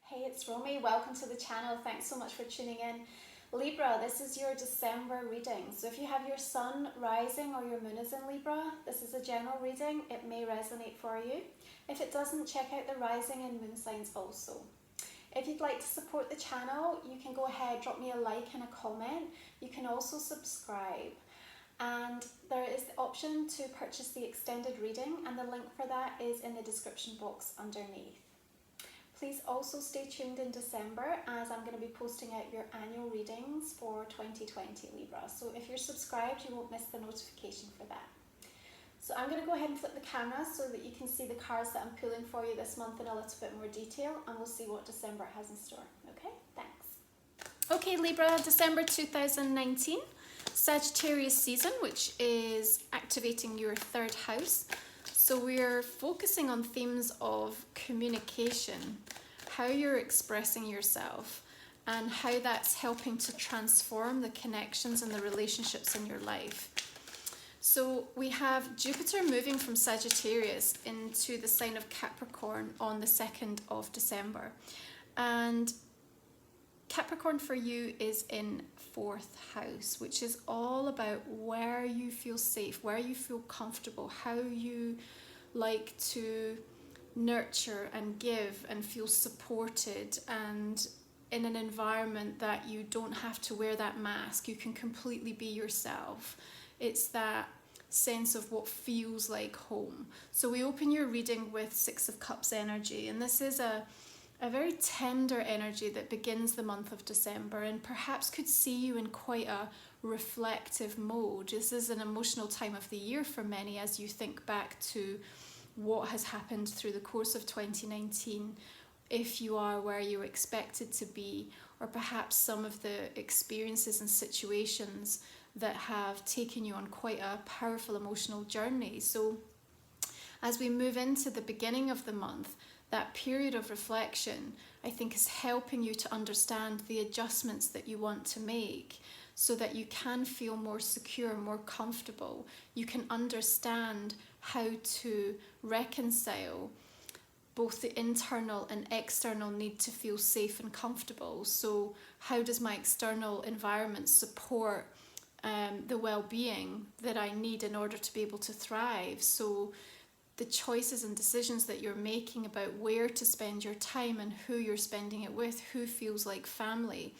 Hey, it's Romy. Welcome to the channel. Thanks so much for tuning in. Libra, this is your December reading. So if you have your sun rising or your moon is in Libra, this is a general reading. It may resonate for you. If it doesn't, check out the rising and moon signs also. If you'd like to support the channel, you can go ahead, drop me a like and a comment. You can also subscribe. And there is the option to purchase the extended reading, and the link for that is in the description box underneath. Please also stay tuned in December, as I'm going to be posting out your annual readings for 2020 Libra. So if you're subscribed, you won't miss the notification for that. So I'm going to go ahead and flip the camera so that you can see the cards that I'm pulling for you this month in a little bit more detail, and we'll see what December has in store. Okay, thanks. Okay Libra, December 2019, Sagittarius season, which is activating your third house. So we're focusing on themes of communication, how you're expressing yourself, and how that's helping to transform the connections and the relationships in your life. So we have Jupiter moving from Sagittarius into the sign of Capricorn on the 2nd of December. And Capricorn for you is in 4th house, which is all about where you feel safe, where you feel comfortable, how you like to nurture and give and feel supported, and in an environment that you don't have to wear that mask, you can completely be yourself. It's that sense of what feels like home. So we open your reading with 6 of Cups energy, and this is a very tender energy that begins the month of December and perhaps could see you in quite a reflective mode. This is an emotional time of the year for many as you think back to what has happened through the course of 2019, if you are where you expected to be, or perhaps some of the experiences and situations that have taken you on quite a powerful emotional journey. So as we move into the beginning of the month, that period of reflection, I think, is helping you to understand the adjustments that you want to make so that you can feel more secure, more comfortable. You can understand how to reconcile both the internal and external need to feel safe and comfortable. So how does my external environment support the well-being that I need in order to be able to thrive? So the choices and decisions that you're making about where to spend your time and who you're spending it with, who feels like family,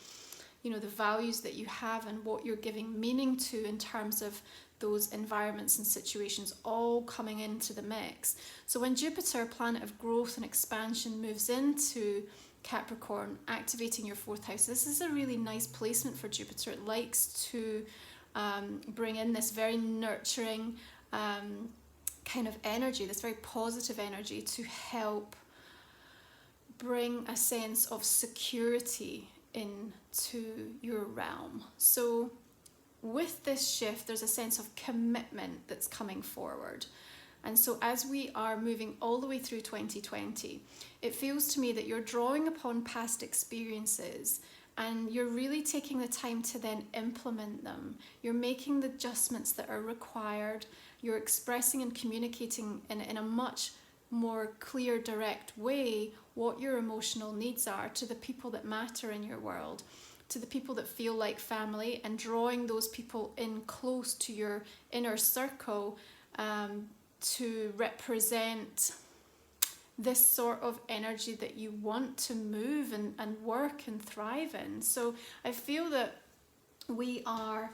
you know, the values that you have and what you're giving meaning to in terms of those environments and situations all coming into the mix. So when Jupiter, planet of growth and expansion, moves into Capricorn, activating your 4th house, this is a really nice placement for Jupiter. It likes to bring in this very nurturing kind of energy, this very positive energy, to help bring a sense of security into your realm. So with this shift, there's a sense of commitment that's coming forward. And so as we are moving all the way through 2020, it feels to me that you're drawing upon past experiences and you're really taking the time to then implement them. You're making the adjustments that are required. You're expressing and communicating in a much more clear, direct way what your emotional needs are to the people that matter in your world, to the people that feel like family, and drawing those people in close to your inner circle to represent this sort of energy that you want to move and work and thrive in. So I feel that we are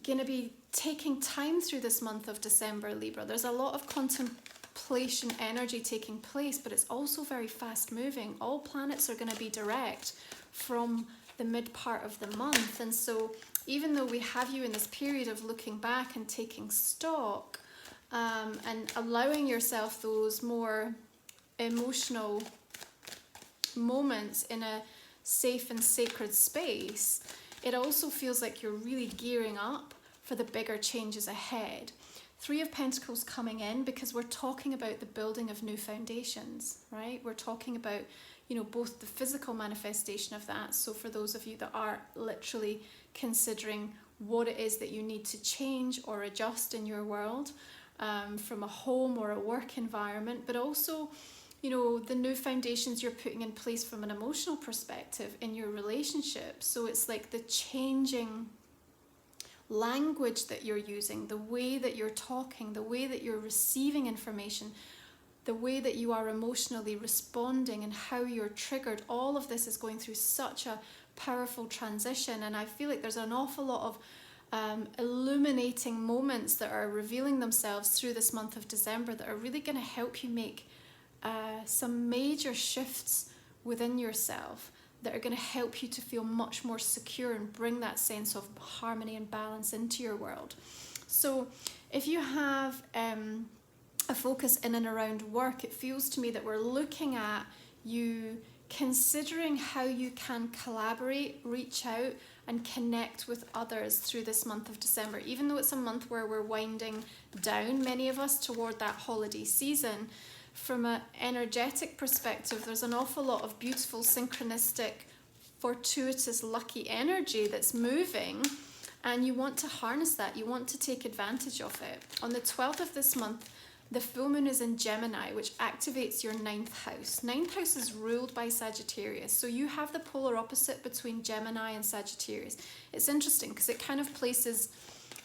going to be taking time through this month of December, Libra. There's a lot of contemplation energy taking place, but it's also very fast moving. All planets are going to be direct from the mid part of the month. And so even though we have you in this period of looking back and taking stock, and allowing yourself those more emotional moments in a safe and sacred space, it also feels like you're really gearing up for the bigger changes ahead. 3 of Pentacles coming in because we're talking about the building of new foundations, right? We're talking about, you know, both the physical manifestation of that. So for those of you that are literally considering what it is that you need to change or adjust in your world, from a home or a work environment, but also you know, the new foundations you're putting in place from an emotional perspective in your relationship. So it's like the changing language that you're using, the way that you're talking, the way that you're receiving information, the way that you are emotionally responding and how you're triggered. All of this is going through such a powerful transition, and I feel like there's an awful lot of illuminating moments that are revealing themselves through this month of December that are really going to help you make some major shifts within yourself that are going to help you to feel much more secure and bring that sense of harmony and balance into your world. So if you have a focus in and around work, it feels to me that we're looking at you considering how you can collaborate, reach out and connect with others through this month of December. Even though it's a month where we're winding down, many of us, toward that holiday season, from an energetic perspective, there's an awful lot of beautiful, synchronistic, fortuitous, lucky energy that's moving, and you want to harness that. You want to take advantage of it. On the 12th of this month, the full moon is in Gemini, which activates your 9th house. 9th house is ruled by Sagittarius, so you have the polar opposite between Gemini and Sagittarius. It's interesting because it kind of places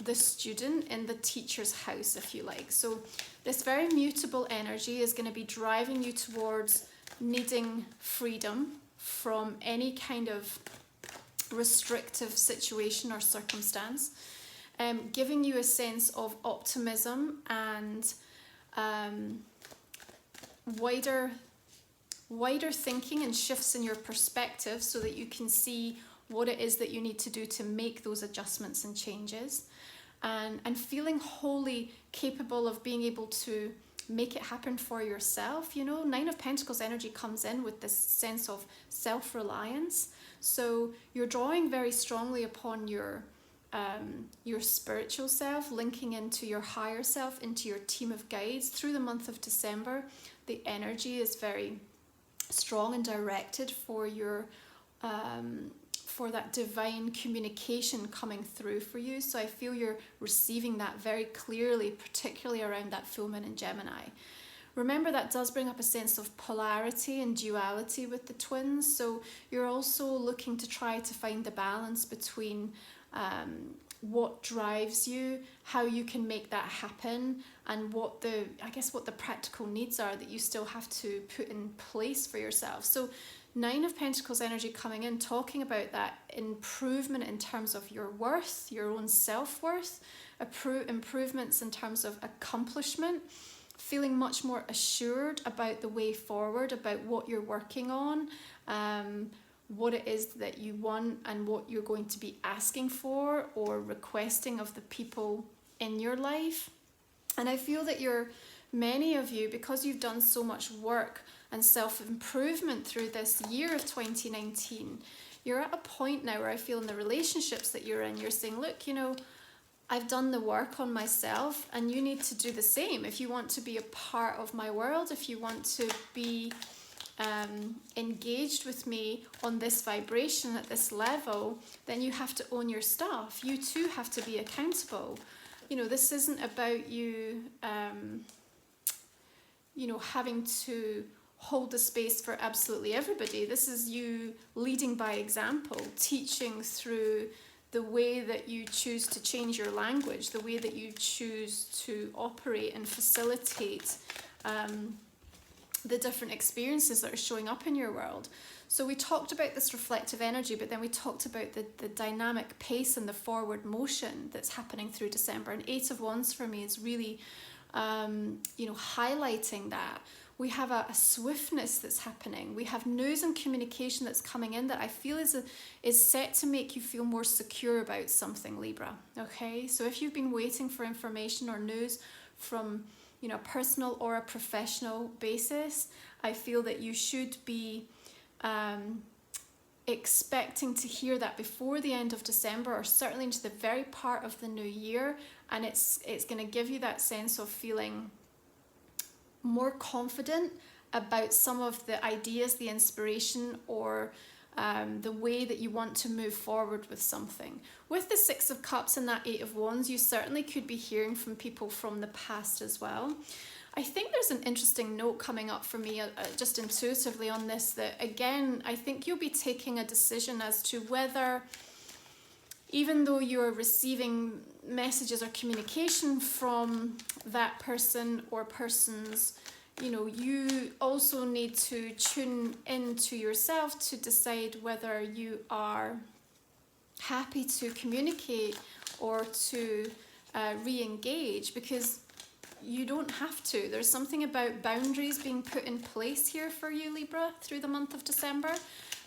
the student in the teacher's house, if you like. So this very mutable energy is going to be driving you towards needing freedom from any kind of restrictive situation or circumstance, giving you a sense of optimism and wider thinking and shifts in your perspective so that you can see what it is that you need to do to make those adjustments and changes, and feeling wholly capable of being able to make it happen for yourself. You know, 9 of Pentacles energy comes in with this sense of self-reliance. So you're drawing very strongly upon your spiritual self, linking into your higher self, into your team of guides. Through the month of December, the energy is very strong and directed for your for that divine communication coming through for you. So I feel you're receiving that very clearly, particularly around that full moon in Gemini. Remember, that does bring up a sense of polarity and duality with the twins. So you're also looking to try to find the balance between what drives you, how you can make that happen, and what the practical needs are that you still have to put in place for yourself. So 9 of Pentacles energy coming in, talking about that improvement in terms of your worth, your own self-worth, improvements in terms of accomplishment, feeling much more assured about the way forward, about what you're working on, what it is that you want and what you're going to be asking for or requesting of the people in your life. And I feel that many of you, because you've done so much work and self-improvement through this year of 2019, you're at a point now where I feel in the relationships that you're in, you're saying, look, you know, I've done the work on myself and you need to do the same. If you want to be a part of my world, if you want to be engaged with me on this vibration at this level, then you have to own your stuff. You too have to be accountable. You know, this isn't about you, having to hold the space for absolutely everybody. This is you leading by example, teaching through the way that you choose to change your language, the way that you choose to operate and facilitate the different experiences that are showing up in your world. So we talked about this reflective energy, but then we talked about the dynamic pace and the forward motion that's happening through December. And 8 of Wands for me is really, highlighting that. We have a swiftness that's happening. We have news and communication that's coming in that I feel is set to make you feel more secure about something, Libra. Okay, so if you've been waiting for information or news from a personal or a professional basis, I feel that you should be expecting to hear that before the end of December, or certainly into the very part of the new year, and it's going to give you that sense of feeling more confident about some of the ideas, the inspiration, or the way that you want to move forward with something. With the 6 of Cups and that 8 of Wands, you certainly could be hearing from people from the past as well. I think there's an interesting note coming up for me just intuitively on this, that again, I think you'll be taking a decision as to whether, even though you're receiving messages or communication from that person or persons, you know, you also need to tune into yourself to decide whether you are happy to communicate or to re-engage, because you don't have to. There's something about boundaries being put in place here for you, Libra, through the month of December.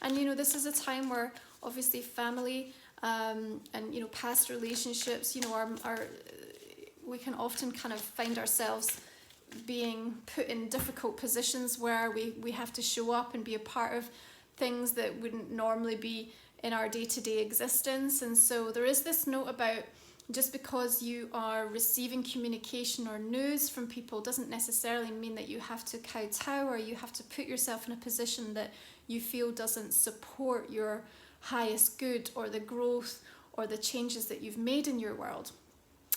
And, you know, this is a time where obviously family and, you know, past relationships, you know, are we can often kind of find ourselves being put in difficult positions where we have to show up and be a part of things that wouldn't normally be in our day-to-day existence. And so there is this note about, just because you are receiving communication or news from people doesn't necessarily mean that you have to kowtow or you have to put yourself in a position that you feel doesn't support your highest good or the growth or the changes that you've made in your world.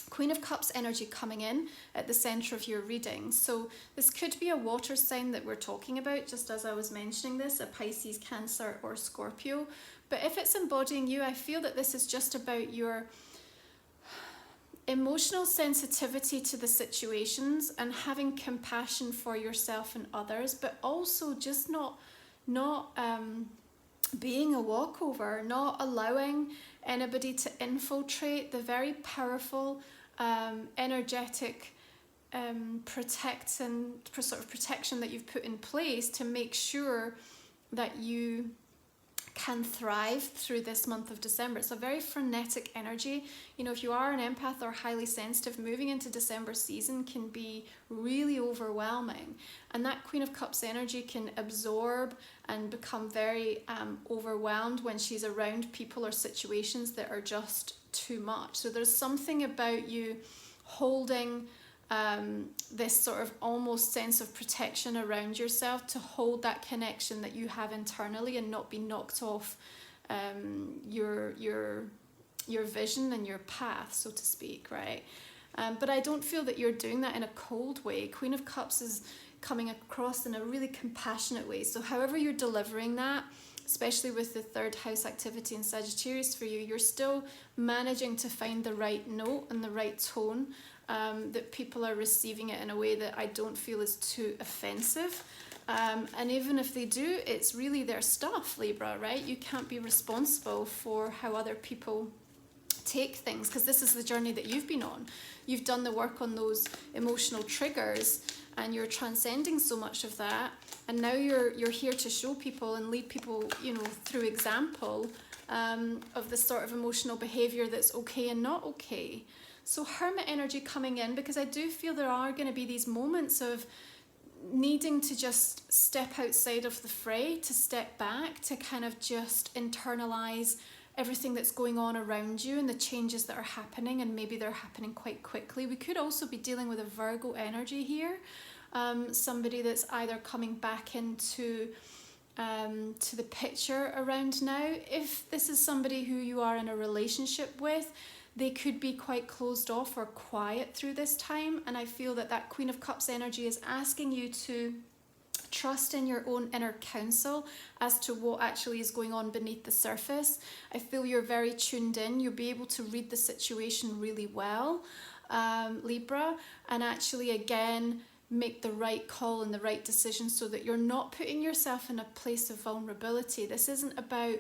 Queen of Cups energy coming in at the center of your reading. So this could be a water sign that we're talking about, just as I was mentioning this, a Pisces, Cancer or Scorpio. But if it's embodying you, I feel that this is just about your emotional sensitivity to the situations and having compassion for yourself and others, but also just not being a walkover, not allowing anybody to infiltrate the very powerful energetic protection that you've put in place to make sure that you can thrive through this month of December. It's a very frenetic energy. You know, if you are an empath or highly sensitive, moving into December season can be really overwhelming. And that Queen of Cups energy can absorb and become very overwhelmed when she's around people or situations that are just too much. So there's something about you holding this sort of almost sense of protection around yourself to hold that connection that you have internally and not be knocked off your vision and your path, so to speak, right? But I don't feel that you're doing that in a cold way. Queen of Cups is coming across in a really compassionate way. So however you're delivering that, especially with the third house activity in Sagittarius for you, you're still managing to find the right note and the right tone, that people are receiving it in a way that I don't feel is too offensive. And even if they do, it's really their stuff, Libra, right? You can't be responsible for how other people take things, because this is the journey that you've been on. You've done the work on those emotional triggers and you're transcending so much of that, and now you're here to show people and lead people, you know, through example of the sort of emotional behavior that's okay and not okay. So Hermit energy coming in, because I do feel there are going to be these moments of needing to just step outside of the fray, to step back, to kind of just internalize everything that's going on around you and the changes that are happening, and maybe they're happening quite quickly. We could also be dealing with a Virgo energy here, somebody that's either coming back into to the picture around now. If this is somebody who you are in a relationship with, they could be quite closed off or quiet through this time, and I feel that that Queen of Cups energy is asking you to trust in your own inner counsel as to what actually is going on beneath the surface. I feel you're very tuned in. You'll be able to read the situation really well, Libra, and actually again make the right call and the right decision so that you're not putting yourself in a place of vulnerability. This isn't about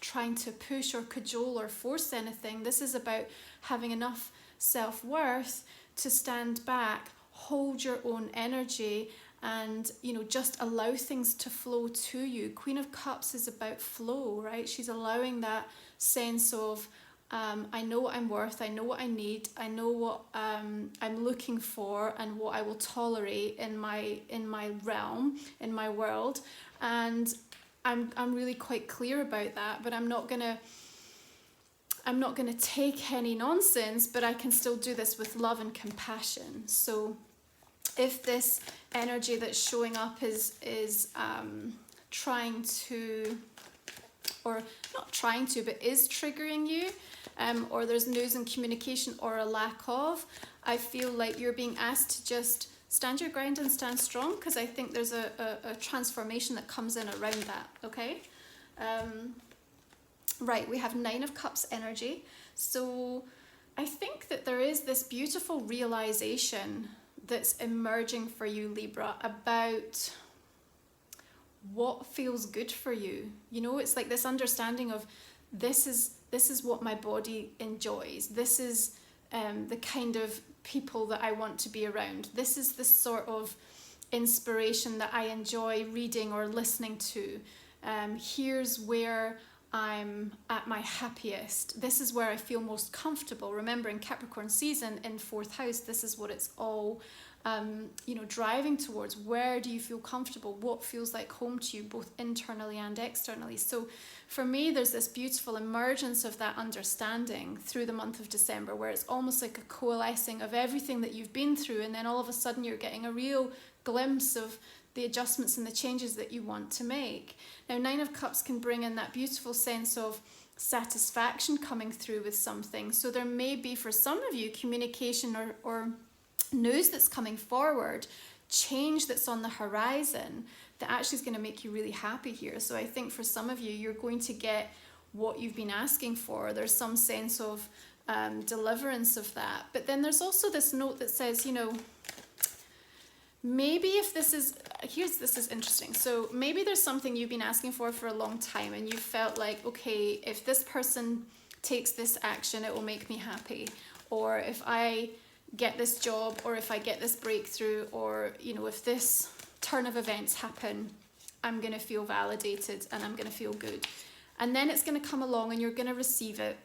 trying to push or cajole or force anything. This is about having enough self-worth to stand back, hold your own energy, and, you know, just allow things to flow to you. Queen of Cups is about flow, right? She's allowing that sense of I know what I'm worth, I know what I need, I know what I'm looking for and what I will tolerate in my realm, in my world, and I'm really quite clear about that. But I'm not gonna take any nonsense, but I can still do this with love and compassion. So if this energy that's showing up is trying to, or not trying to, but is triggering you, or there's news and communication or a lack of, I feel like you're being asked to just stand your ground and stand strong, because I think there's a transformation that comes in around that, okay? Right, we have 9 of Cups energy. So I think that there is this beautiful realization that's emerging for you, Libra, about what feels good for you. You know, it's like this understanding of this is what my body enjoys. This is the kind of people that I want to be around. This is the sort of inspiration that I enjoy reading or listening to. Here's where I'm at my happiest. This is where I feel most comfortable. Remember, in Capricorn season, in 4th house, this is what it's all driving towards. Where do you feel comfortable? What feels like home to you, both internally and externally? So for me, there's this beautiful emergence of that understanding through the month of December, where it's almost like a coalescing of everything that you've been through, and then all of a sudden you're getting a real glimpse of the adjustments and the changes that you want to make. Now, 9 of Cups can bring in that beautiful sense of satisfaction coming through with something. So there may be, for some of you, communication or news that's coming forward, change that's on the horizon that actually is going to make you really happy here. So I think for some of you, you're going to get what you've been asking for. There's some sense of deliverance of that. But then there's also this note that says, maybe if this is interesting. So maybe there's something you've been asking for a long time, and you felt like, okay, if this person takes this action, it will make me happy. Or if I get this job, or if I get this breakthrough, or, if this turn of events happen, I'm going to feel validated and I'm going to feel good. And then it's going to come along and you're going to receive it.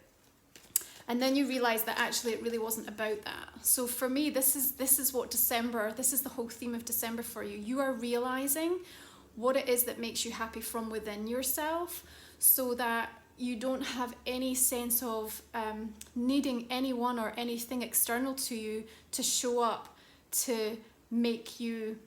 And then you realize that actually it really wasn't about that. So for me, this is what December, this is the whole theme of December for you. You are realizing what it is that makes you happy from within yourself, so that you don't have any sense of needing anyone or anything external to you to show up to make you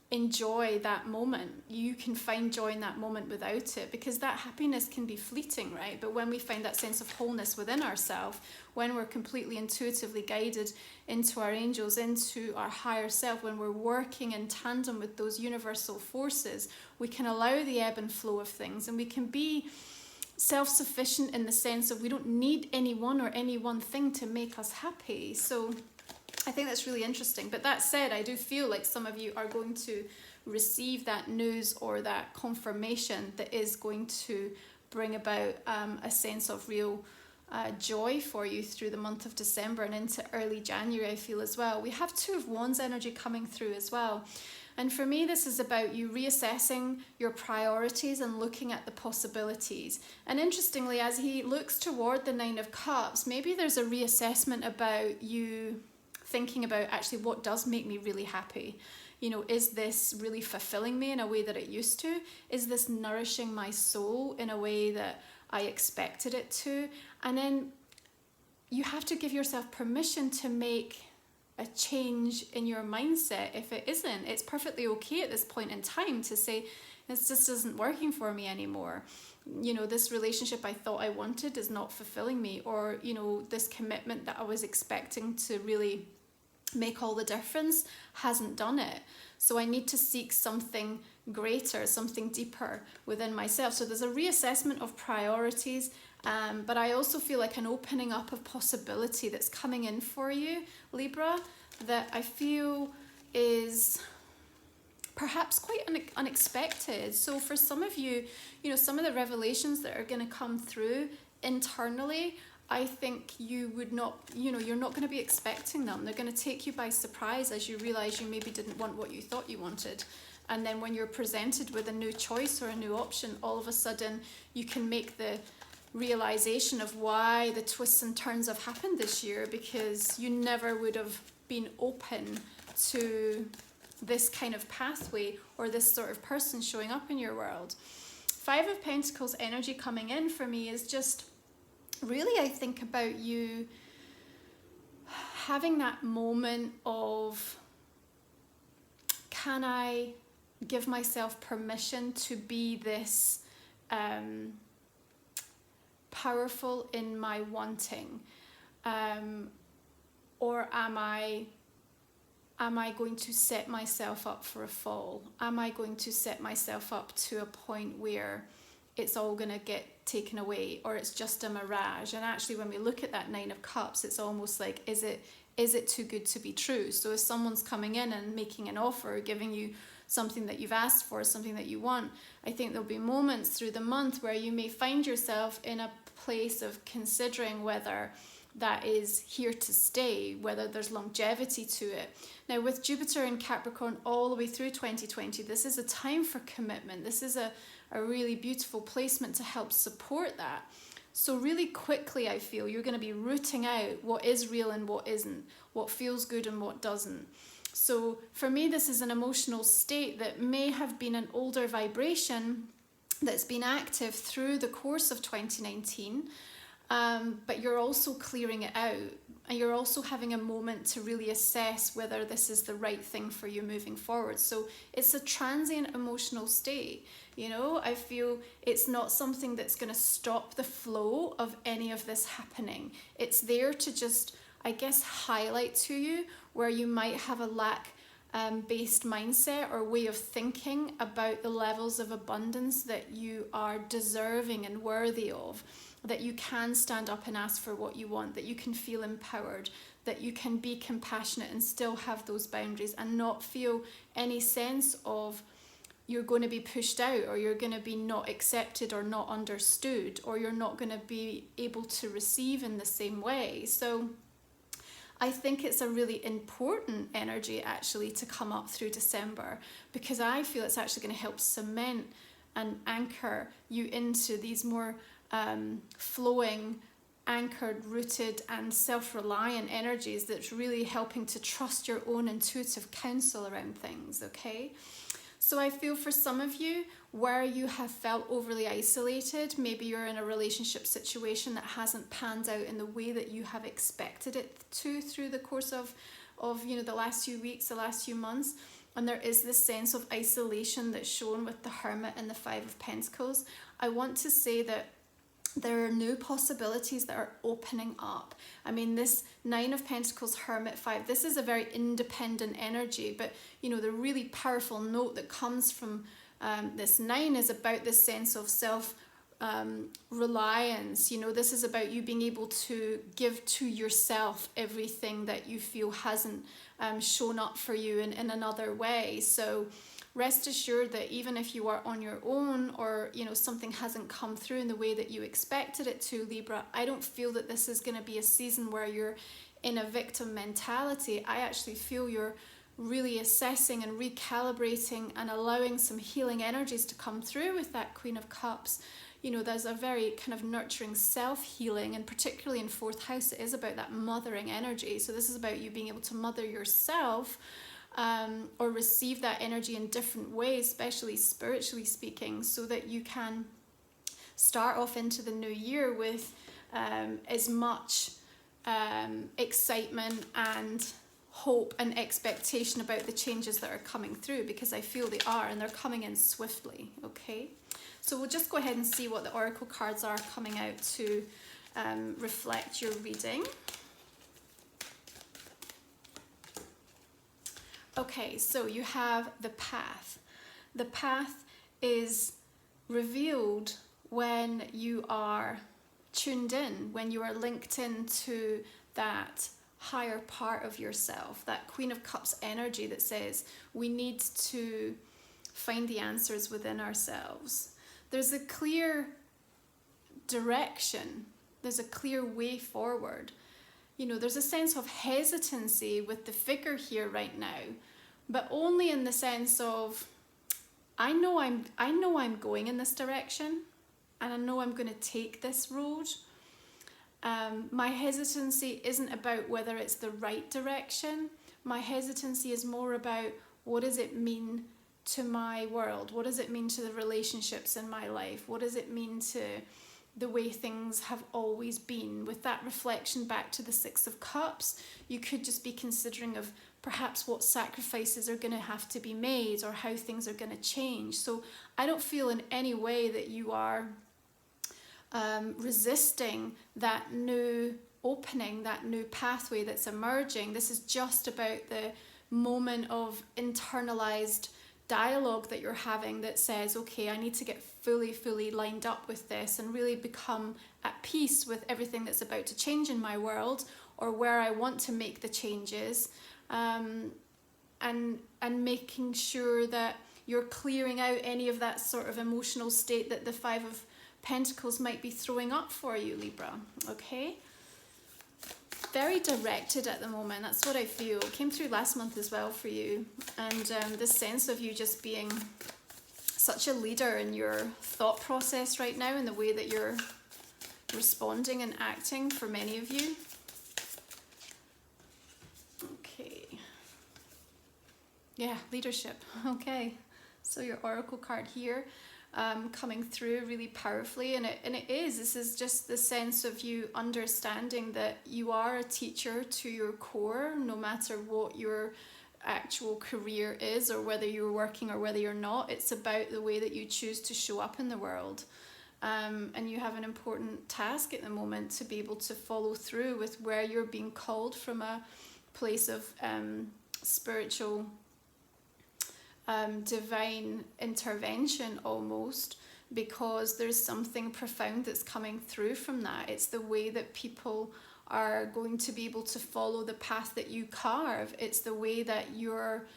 enjoy that moment. You can find joy in that moment without it, because that happiness can be fleeting, right? But when we find that sense of wholeness within ourselves, when we're completely intuitively guided into our angels, into our higher self, when we're working in tandem with those universal forces, we can allow the ebb and flow of things, and we can be self-sufficient in the sense of we don't need anyone or any one thing to make us happy. So I think that's really interesting. But that said, I do feel like some of you are going to receive that news or that confirmation that is going to bring about a sense of real joy for you through the month of December and into early January, I feel as well. We have 2 of Wands energy coming through as well. And for me, this is about you reassessing your priorities and looking at the possibilities. And interestingly, as he looks toward the 9 of Cups, maybe there's a reassessment about you thinking about actually what does make me really happy. Is this really fulfilling me in a way that it used to? Is this nourishing my soul in a way that I expected it to? And then you have to give yourself permission to make a change in your mindset if it isn't. It's perfectly okay at this point in time to say, this just isn't working for me anymore. This relationship I thought I wanted is not fulfilling me, or, this commitment that I was expecting to really make all the difference hasn't done it. So I need to seek something greater, something deeper within myself. So there's a reassessment of priorities, but I also feel like an opening up of possibility that's coming in for you, Libra, that I feel is perhaps quite unexpected. So for some of you, some of the revelations that are going to come through internally, I think you would not, you're not going to be expecting them. They're going to take you by surprise as you realize you maybe didn't want what you thought you wanted. And then when you're presented with a new choice or a new option, all of a sudden you can make the realization of why the twists and turns have happened this year, because you never would have been open to this kind of pathway or this sort of person showing up in your world. 5 of Pentacles energy coming in for me is just really, I think about you having that moment of, can I give myself permission to be this powerful in my wanting, or am I am I going to set myself up for a fall? Am I going to set myself up to a point where it's all going to get taken away, or it's just a mirage? And actually, when we look at that Nine of Cups, it's almost like, is it too good to be true? So if someone's coming in and making an offer, giving you something that you've asked for, something that you want, I think there'll be moments through the month where you may find yourself in a place of considering whether that is here to stay, whether there's longevity to it. Now, with Jupiter in Capricorn all the way through 2020, this is a time for commitment. This is a really beautiful placement to help support that. So really quickly, I feel you're going to be rooting out what is real and what isn't, what feels good and what doesn't. So for me, this is an emotional state that may have been an older vibration that's been active through the course of 2019. But you're also clearing it out, and you're also having a moment to really assess whether this is the right thing for you moving forward. So it's a transient emotional state. You know, I feel it's not something that's going to stop the flow of any of this happening. It's there to just, I guess, highlight to you where you might have a lack based mindset or way of thinking about the levels of abundance that you are deserving and worthy of, that you can stand up and ask for what you want, that you can feel empowered, that you can be compassionate and still have those boundaries and not feel any sense of you're going to be pushed out, or you're going to be not accepted or not understood, or you're not going to be able to receive in the same way. So I think it's a really important energy actually to come up through December, because I feel it's actually going to help cement and anchor you into these more flowing, anchored, rooted and self-reliant energies that's really helping to trust your own intuitive counsel around things, okay? So I feel for some of you, where you have felt overly isolated, maybe you're in a relationship situation that hasn't panned out in the way that you have expected it to through the course of the last few weeks, the last few months, and there is this sense of isolation that's shown with the Hermit and the Five of Pentacles. I want to say that there are new possibilities that are opening up. I mean, this Nine of Pentacles, Hermit, Five, this is a very independent energy, but you know, the really powerful note that comes from this Nine is about this sense of self-reliance. You know, this is about you being able to give to yourself everything that you feel hasn't shown up for you in another way. So rest assured that even if you are on your own, or you know, something hasn't come through in the way that you expected it to, Libra, I don't feel that this is going to be a season where you're in a victim mentality. I actually feel you're really assessing and recalibrating and allowing some healing energies to come through with that Queen of Cups. You know, there's a very kind of nurturing self-healing, and particularly in fourth house, it is about that mothering energy. So this is about you being able to mother yourself, or receive that energy in different ways, especially spiritually speaking, so that you can start off into the new year with as much excitement and hope and expectation about the changes that are coming through, because I feel they are, and they're coming in swiftly. Okay, so we'll just go ahead and see what the oracle cards are coming out to reflect your reading. Okay, so you have the path. The path is revealed when you are tuned in, when you are linked into that higher part of yourself, that Queen of Cups energy that says we need to find the answers within ourselves. There's a clear direction, there's a clear way forward. You know, there's a sense of hesitancy with the figure here right now, but only in the sense of, I know I'm going in this direction, and I know I'm going to take this road. My hesitancy isn't about whether it's the right direction. My hesitancy is more about, what does it mean to my world? What does it mean to the relationships in my life? What does it mean to the way things have always been? With that reflection back to the Six of Cups, you could just be considering of perhaps what sacrifices are going to have to be made, or how things are going to change. So I don't feel in any way that you are resisting that new opening, that new pathway that's emerging. This is just about the moment of internalized dialogue that you're having that says, okay, I need to get fully lined up with this and really become at peace with everything that's about to change in my world, or where I want to make the changes, and making sure that you're clearing out any of that sort of emotional state that the Five of Pentacles might be throwing up for you, Libra. Okay? Very directed at the moment. That's what I feel. It came through last month as well for you. And this sense of you just being such a leader in your thought process right now, in the way that you're responding and acting for many of you. Okay. Yeah, leadership. Okay. So your oracle card here, coming through really powerfully, and this is just the sense of you understanding that you are a teacher to your core, no matter what your actual career is, or whether you're working or whether you're not. It's about the way that you choose to show up in the world, and you have an important task at the moment to be able to follow through with where you're being called from a place of spiritual divine intervention almost, because there's something profound that's coming through from that. It's the way that people are going to be able to follow the path that you carve. It's the way that your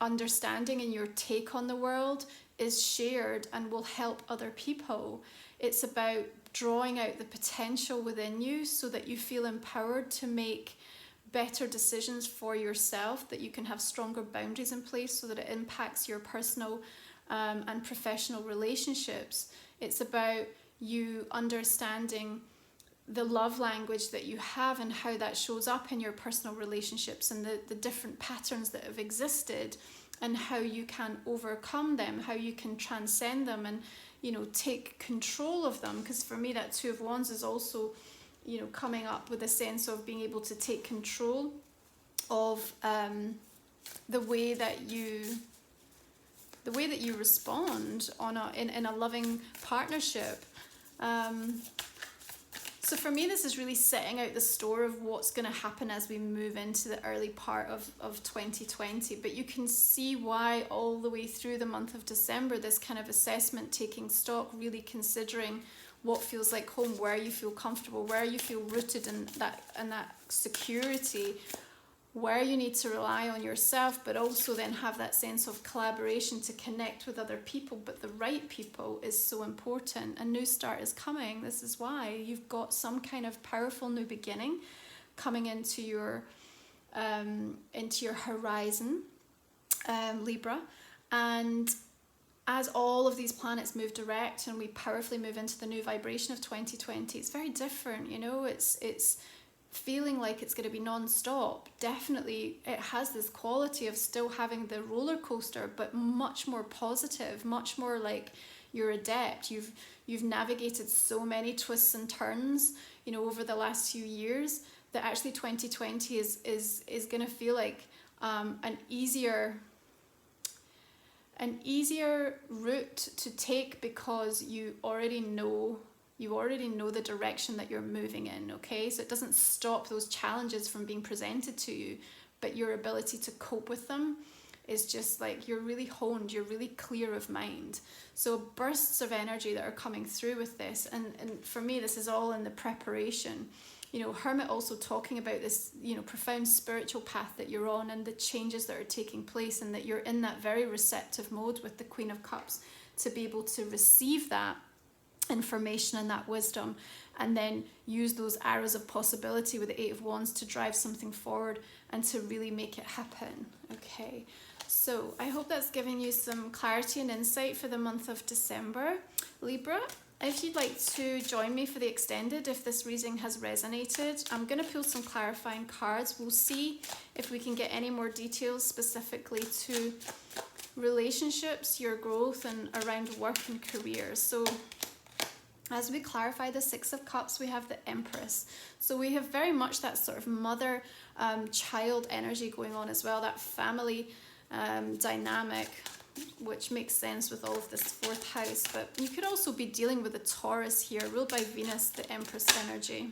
understanding and your take on the world is shared and will help other people. It's about drawing out the potential within you so that you feel empowered to make better decisions for yourself, that you can have stronger boundaries in place so that it impacts your personal and professional relationships. It's about you understanding the love language that you have and how that shows up in your personal relationships, and the different patterns that have existed, and how you can overcome them, how you can transcend them, and take control of them. Because for me, that Two of Wands is also coming up with a sense of being able to take control of the way that you respond in a loving partnership. So for me, this is really setting out the store of what's going to happen as we move into the early part of 2020. But you can see why all the way through the month of December, this kind of assessment, taking stock, really considering what feels like home, where you feel comfortable, where you feel rooted in that security, where you need to rely on yourself, but also then have that sense of collaboration to connect with other people. But the right people is so important. A new start is coming. This is why you've got some kind of powerful new beginning coming into your horizon, Libra. And as all of these planets move direct and we powerfully move into the new vibration of 2020, it's very different. It's feeling like it's going to be non-stop. Definitely it has this quality of still having the roller coaster, but much more positive, much more like you're adept. You've navigated so many twists and turns over the last few years, that actually 2020 is going to feel like an easier route to take, because you already know the direction that you're moving in. Okay, so it doesn't stop those challenges from being presented to you, but your ability to cope with them is just like, you're really honed, you're really clear of mind. So bursts of energy that are coming through with this, and for me, this is all in the preparation. Hermit also talking about this, profound spiritual path that you're on, and the changes that are taking place, and that you're in that very receptive mode with the Queen of Cups to be able to receive that information and that wisdom, and then use those arrows of possibility with the Eight of Wands to drive something forward and to really make it happen. Okay, so I hope that's giving you some clarity and insight for the month of December, Libra. If you'd like to join me for the extended, if this reading has resonated, I'm going to pull some clarifying cards. We'll see if we can get any more details specifically to relationships, your growth, and around work and career. So as we clarify the Six of Cups, we have the Empress. So we have very much that sort of mother-child energy going on as well, that family dynamic, which makes sense with all of this fourth house. But you could also be dealing with a Taurus here, ruled by Venus, the Empress energy.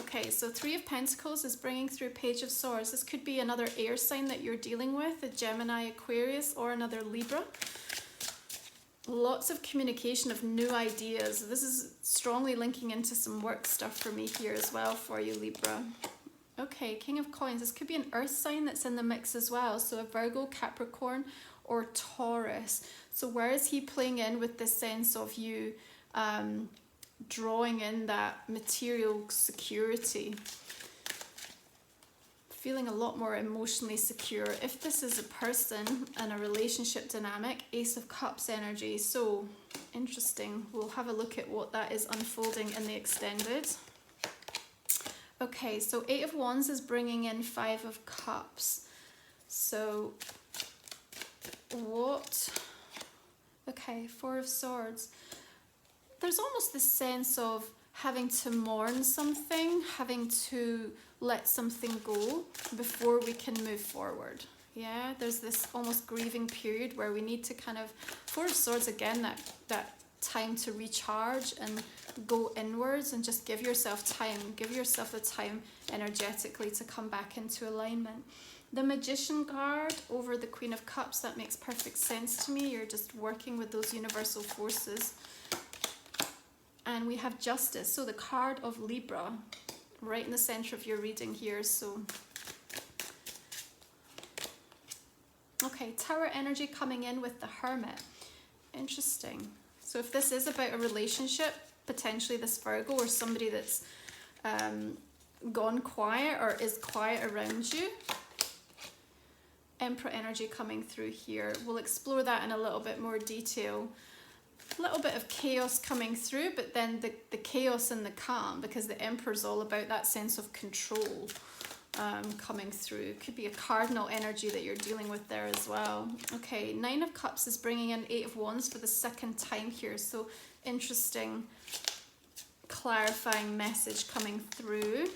Okay, so Three of Pentacles is bringing through Page of Swords. This could be another air sign that you're dealing with, a Gemini, Aquarius, or another Libra. Lots of communication of new ideas. This is strongly linking into some work stuff for me here as well for you, Libra. Okay, King of Coins. This could be an earth sign that's in the mix as well. So a Virgo, Capricorn, or Taurus. So where is he playing in with this sense of you drawing in that material security? Feeling a lot more emotionally secure. If this is a person and a relationship dynamic, Ace of Cups energy. So interesting. We'll have a look at what that is unfolding in the extended. Okay, so Eight of Wands is bringing in Five of Cups. So what? Okay, Four of Swords. There's almost this sense of having to mourn something, having to let something go before we can move forward. Yeah, there's this almost grieving period where we need to kind of, Four of Swords again, that time to recharge and go inwards and just give yourself time, give yourself the time energetically to come back into alignment. The Magician card over the Queen of Cups, that makes perfect sense to me. You're just working with those universal forces. And we have Justice, so the card of Libra, right in the center of your reading here. So, okay, Tower energy coming in with the Hermit. Interesting. So if this is about a relationship, potentially this Virgo or somebody that's gone quiet or is quiet around you. Emperor energy coming through here. We'll explore that in a little bit more detail. A little bit of chaos coming through, but then the chaos and the calm, because the Emperor's all about that sense of control coming through. Could be a cardinal energy that you're dealing with there as well. Okay, Nine of Cups is bringing in Eight of Wands for the second time here. So interesting, clarifying message coming through.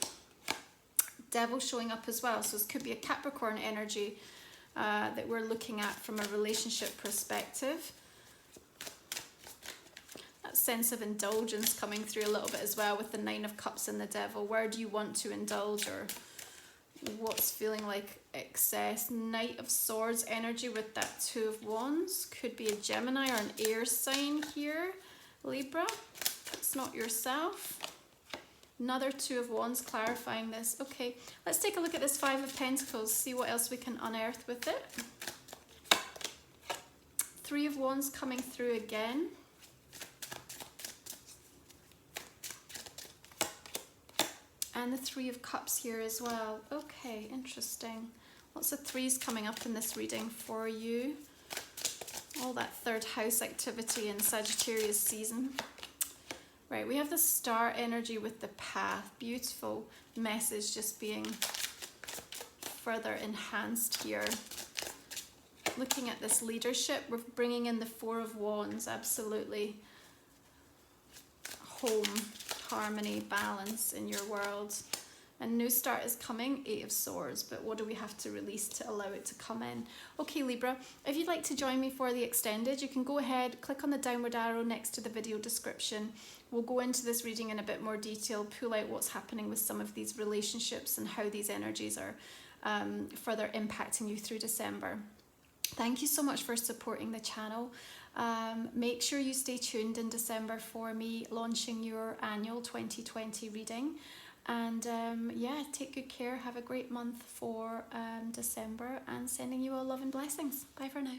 Devil showing up as well. So this could be a Capricorn energy that we're looking at from a relationship perspective. That sense of indulgence coming through a little bit as well with the Nine of Cups and the Devil. Where do you want to indulge, or what's feeling like excess? Knight of Swords energy with that Two of Wands. Could be a Gemini or an air sign here, Libra. It's not yourself. Another Two of Wands clarifying this. Okay, let's take a look at this Five of Pentacles, see what else we can unearth with it. Three of Wands coming through again. And the Three of Cups here as well. Okay, interesting. Lots of threes coming up in this reading for you. All that third house activity in Sagittarius season. Right, we have the Star energy with the Path. Beautiful message just being further enhanced here. Looking at this leadership, we're bringing in the Four of Wands, absolutely. Home, harmony, balance in your world. A new start is coming, Eight of Swords, but what do we have to release to allow it to come in? Okay, Libra, if you'd like to join me for the extended, you can go ahead, click on the downward arrow next to the video description. We'll go into this reading in a bit more detail, pull out what's happening with some of these relationships and how these energies are further impacting you through December. Thank you so much for supporting the channel. Make sure you stay tuned in December for me launching your annual 2020 reading. And yeah, take good care. Have a great month for December, and sending you all love and blessings. Bye for now.